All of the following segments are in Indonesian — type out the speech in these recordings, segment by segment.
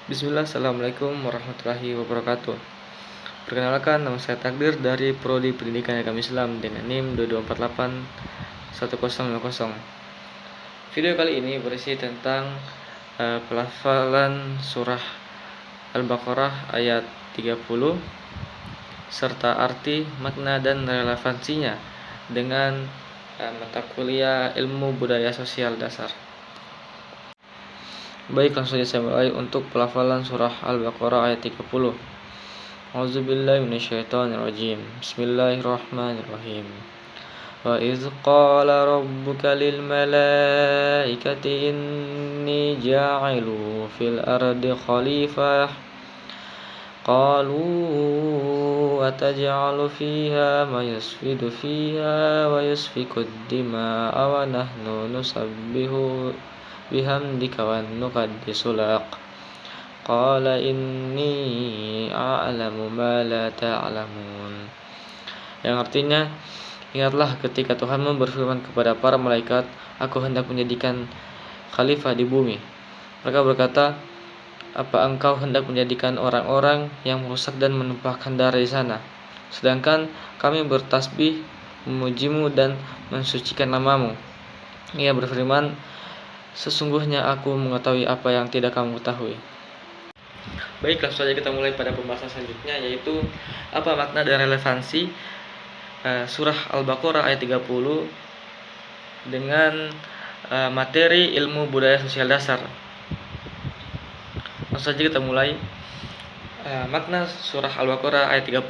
Bismillah, Assalamualaikum warahmatullahi wabarakatuh. Perkenalkan, nama saya Takdir dari Prodi Pendidikan Agama Islam dengan NIM 22481050. Video kali ini berisi tentang pelafalan surah Al-Baqarah ayat 30 serta arti, makna, dan relevansinya dengan mata kuliah Ilmu Budaya Sosial Dasar. Baik, langsung saja saya mulai untuk pelafalan surah Al-Baqarah ayat 30. A'udzubillahi minasyaitonirrajim. Bismillahirrahmanirrahim. Wa iz qala rabbuka lil malaikati inni ja'ilu fil ardi khalifah. Qalu ataj'alu fiha ma yusfidu fiha wa yasfiku ad-dima'a wa nahnu nusabbihu bihamdika wa nuqaddisu lak. Qala inni a'lamu ma la ta'lamun. Yang artinya, ingatlah ketika Tuhanmu berfirman kepada para malaikat, aku hendak menjadikan khalifah di bumi. Mereka berkata, apa engkau hendak menjadikan orang-orang yang merusak dan menumpahkan darah di sana? Sedangkan kami bertasbih, memujimu dan mensucikan namamu. Ia berfirman, sesungguhnya aku mengetahui apa yang tidak kamu ketahui. Baik, langsung saja kita mulai pada pembahasan selanjutnya, yaitu apa makna dan relevansi surah Al-Baqarah ayat 30 dengan materi ilmu budaya sosial dasar. Langsung saja kita mulai. Makna surah Al-Baqarah ayat 30.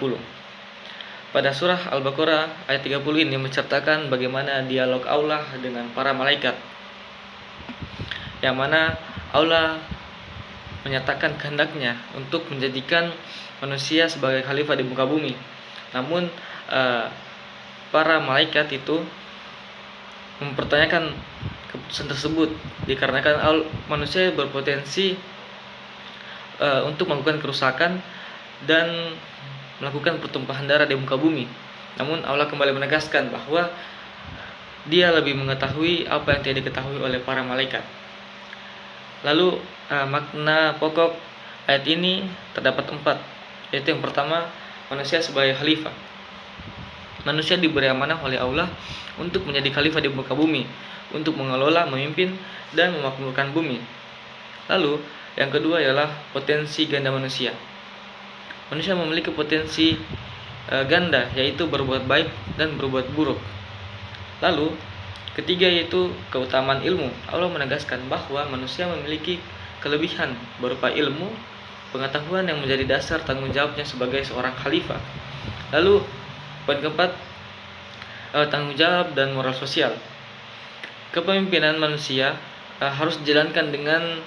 Pada surah Al-Baqarah ayat 30 ini menceritakan bagaimana dialog Allah dengan para malaikat, yang mana Allah menyatakan kehendaknya untuk menjadikan manusia sebagai khalifah di muka bumi. Namun para malaikat itu mempertanyakan keputusan tersebut dikarenakan manusia berpotensi untuk melakukan kerusakan dan melakukan pertumpahan darah di muka bumi. Namun Allah kembali menegaskan bahwa Dia lebih mengetahui apa yang tidak diketahui oleh para malaikat. Lalu makna pokok ayat ini terdapat 4, yaitu yang pertama, manusia sebagai khalifah. Manusia diberi amanah oleh Allah untuk menjadi khalifah di muka bumi, untuk mengelola, memimpin, dan memakmurkan bumi. Lalu yang kedua ialah potensi ganda manusia. Manusia memiliki potensi ganda, yaitu berbuat baik dan berbuat buruk. Lalu ketiga yaitu keutamaan ilmu. Allah menegaskan bahwa manusia memiliki kelebihan berupa ilmu, pengetahuan yang menjadi dasar tanggung jawabnya sebagai seorang khalifah. Lalu poin keempat, tanggung jawab dan moral sosial. Kepemimpinan manusia harus dijalankan dengan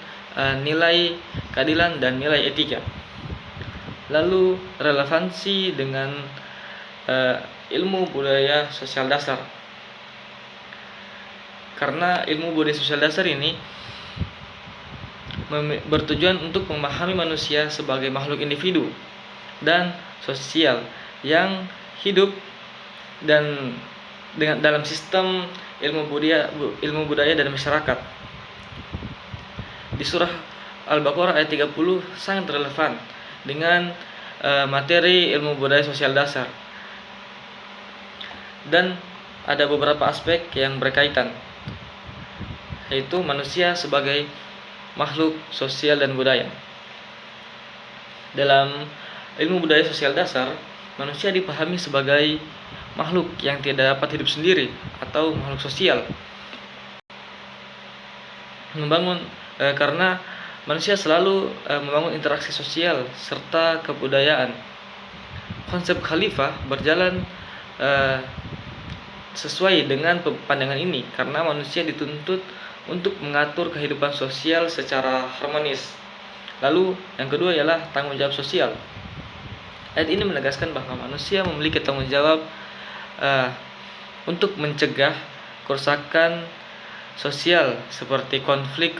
nilai keadilan dan nilai etika. Lalu relevansi dengan ilmu budaya sosial dasar. Karena ilmu budaya sosial dasar ini bertujuan untuk memahami manusia sebagai makhluk individu dan sosial yang hidup dan dalam sistem ilmu budaya dan masyarakat. Di surah Al-Baqarah ayat 30 sangat relevan dengan materi ilmu budaya sosial dasar, dan ada beberapa aspek yang berkaitan, yaitu manusia sebagai makhluk sosial dan budaya. Dalam ilmu budaya sosial dasar, manusia dipahami sebagai makhluk yang tidak dapat hidup sendiri atau makhluk sosial. Karena manusia selalu membangun interaksi sosial serta kebudayaan. Konsep khalifah berjalan sesuai dengan pandangan ini karena manusia dituntut untuk mengatur kehidupan sosial secara harmonis. Lalu yang kedua ialah tanggung jawab sosial. Ayat ini menegaskan bahwa manusia memiliki tanggung jawab untuk mencegah kerusakan sosial seperti konflik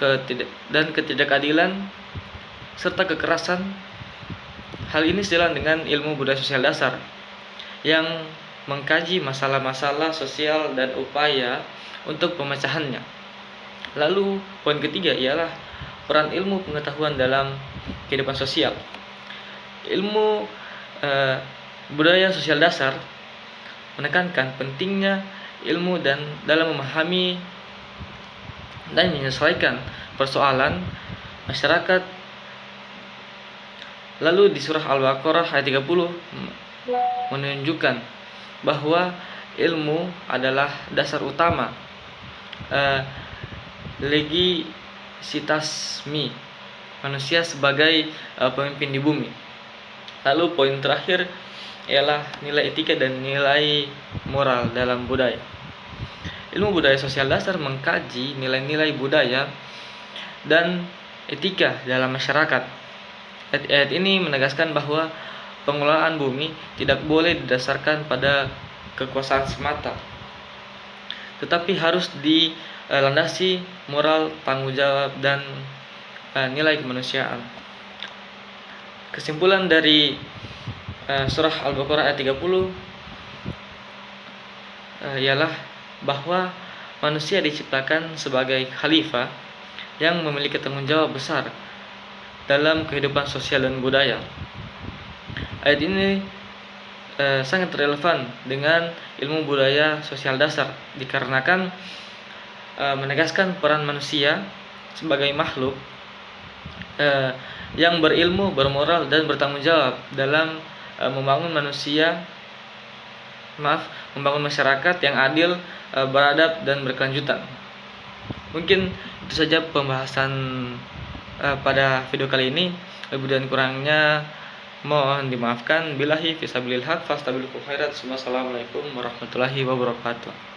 dan ketidakadilan serta kekerasan. Hal ini sejalan dengan ilmu budaya sosial dasar yang mengkaji masalah-masalah sosial dan upaya untuk pemecahannya. Lalu poin ketiga ialah peran ilmu pengetahuan dalam kehidupan sosial. Ilmu budaya sosial dasar menekankan pentingnya ilmu dan dalam memahami dan menyelesaikan persoalan masyarakat. Lalu di surah Al-Baqarah ayat 30 menunjukkan bahwa ilmu adalah dasar utama legisitasmi manusia sebagai pemimpin di bumi. Lalu poin terakhir ialah nilai etika dan nilai moral dalam budaya. Ilmu budaya sosial dasar mengkaji nilai-nilai budaya dan etika dalam masyarakat. Ayat ini menegaskan bahwa pengelolaan bumi tidak boleh didasarkan pada kekuasaan semata, tetapi harus dilandasi moral, tanggung jawab, dan nilai kemanusiaan. Kesimpulan dari surah Al-Baqarah ayat 30 ialah bahwa manusia diciptakan sebagai khalifah yang memiliki tanggung jawab besar dalam kehidupan sosial dan budaya. Ayat ini sangat relevan dengan ilmu budaya sosial dasar dikarenakan menegaskan peran manusia sebagai makhluk yang berilmu, bermoral, dan bertanggung jawab dalam membangun masyarakat yang adil, beradab, dan berkelanjutan. Mungkin itu saja pembahasan pada video kali ini. Lebih dan kurangnya mohon dimaafkan. Billahi fisabilil haq fastabiqul khairat. Wassalamualaikum warahmatullahi wabarakatuh.